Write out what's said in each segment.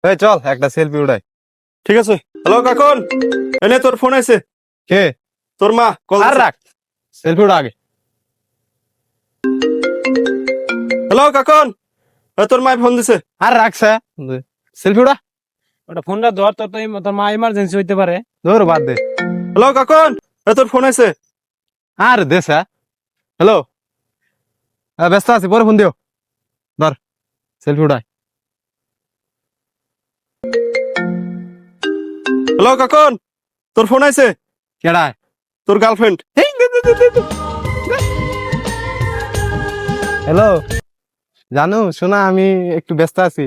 এই চল একটা সেলফি উঠাই। ঠিক আছে। হ্যালো কাকন, এনে তোর ফোন আছে। কে? তোর মা কল। আর রাখ, সেলফি উঠা আগে। হ্যালো কাকন, তোর মা ফোন দিছে। আর রাখছে, সেলফি উঠা। ওটা ফোনটা ধর, তোর মা ইমার্জেন্সি হইতে পারে। ধর বাদ দে। হ্যালো কাকন, তোর ফোন আছে। আর দেশ। হ্যালো, ব্যস্ত আছি, পরে ফোন দিও। ধর সেলফি উঠাই। হ্যালো কাকন, তোর ফোন আছে। কেডায়? তোর গার্লফ্রেন্ড। হ্যালো জানু, শোনা আমি একটু ব্যস্ত আছি।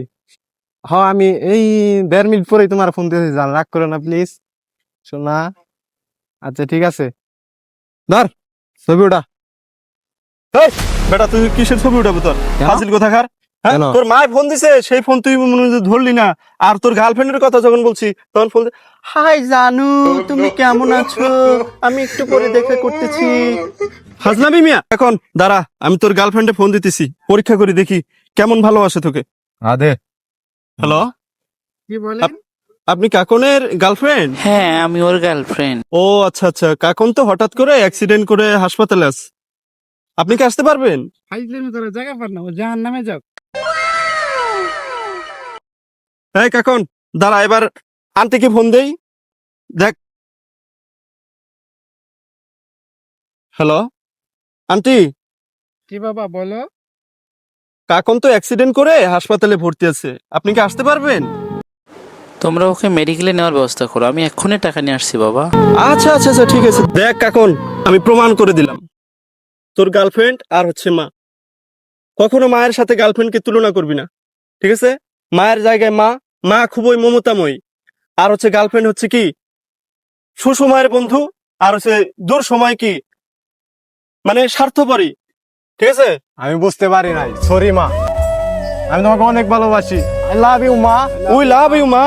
আমি এই 1.5 মিনিট পরেই তোমার ফোন দিয়েছি, জান রাগ করো না প্লিজ শোনা। আচ্ছা ঠিক আছে, ধর ছবি ওটা। এই বেটা, তুই কিসের ছবি উঠাবো? তোর কেন? ফাজিল কোথাকার। হ্যাঁ, কেন? তোর মা ফোন দিছে, সেই ফোন তুই মনে হয় ধরলি না। আর তোর গার্লফ্রেন্ডের কথা যখন বলছি তখন ফোন হাই জানু, তুমি কেমন আছো? আমি একটু পরে দেখা করতেছি। হাজলামি মিয়া। এখন দাঁড়া, আমি তোর গার্লফ্রেন্ডে ফোন দিতেছি, পরীক্ষা করে দেখি কেমন ভালোবাসে তোকে। আদে। হ্যালো, কি বলেন? আপনি কাকনের গার্লফ্রেন্ড? হ্যাঁ, আমি ওর গার্লফ্রেন্ড। ও আচ্ছা আচ্ছা, কাকন তো হঠাৎ করে অ্যাক্সিডেন্ট করে হাসপাতালে আছে। আপনি কি আসতে পারবেন? ফাইজলামি করে জায়গা পার না, ও জাহান্নামে যাও। হ্যাঁ কাকন দাঁড়া, এবার আন্টিকে ফোন দেই, দেখ। হ্যালো আন্টি, কি বাবা বলো? কাকন তো অ্যাক্সিডেন্ট করে হাসপাতালে ভর্তি আছে, আপনি কি আসতে পারবেন? তোমরা ওকে মেডিকেলে নেওয়ার ব্যবস্থা করো, আমি এক্ষুনি টাকা নিয়ে আসছি বাবা। আচ্ছা আচ্ছা আচ্ছা ঠিক আছে। দেখ কাকন, আমি প্রমাণ করে দিলাম, তোর গার্লফ্রেন্ড আর হচ্ছে মা। কখনো মায়ের সাথে গার্লফ্রেন্ডকে তুলনা করবি না, ঠিক আছে? মায়ের জায়গায় মা, মা খুবই মমতাময়ী। আর হচ্ছে গার্লফ্রেন্ড হচ্ছে কি সুসময়ের বন্ধু, আর হচ্ছে দূর সময় কি মানে স্বার্থপরী, ঠিক আছে? আমি বুঝতে পারি নাই, সরি মা। আমি তোমাকে অনেক ভালোবাসি। আই লাভ ইউ মা। উই লাভ ইউ মা।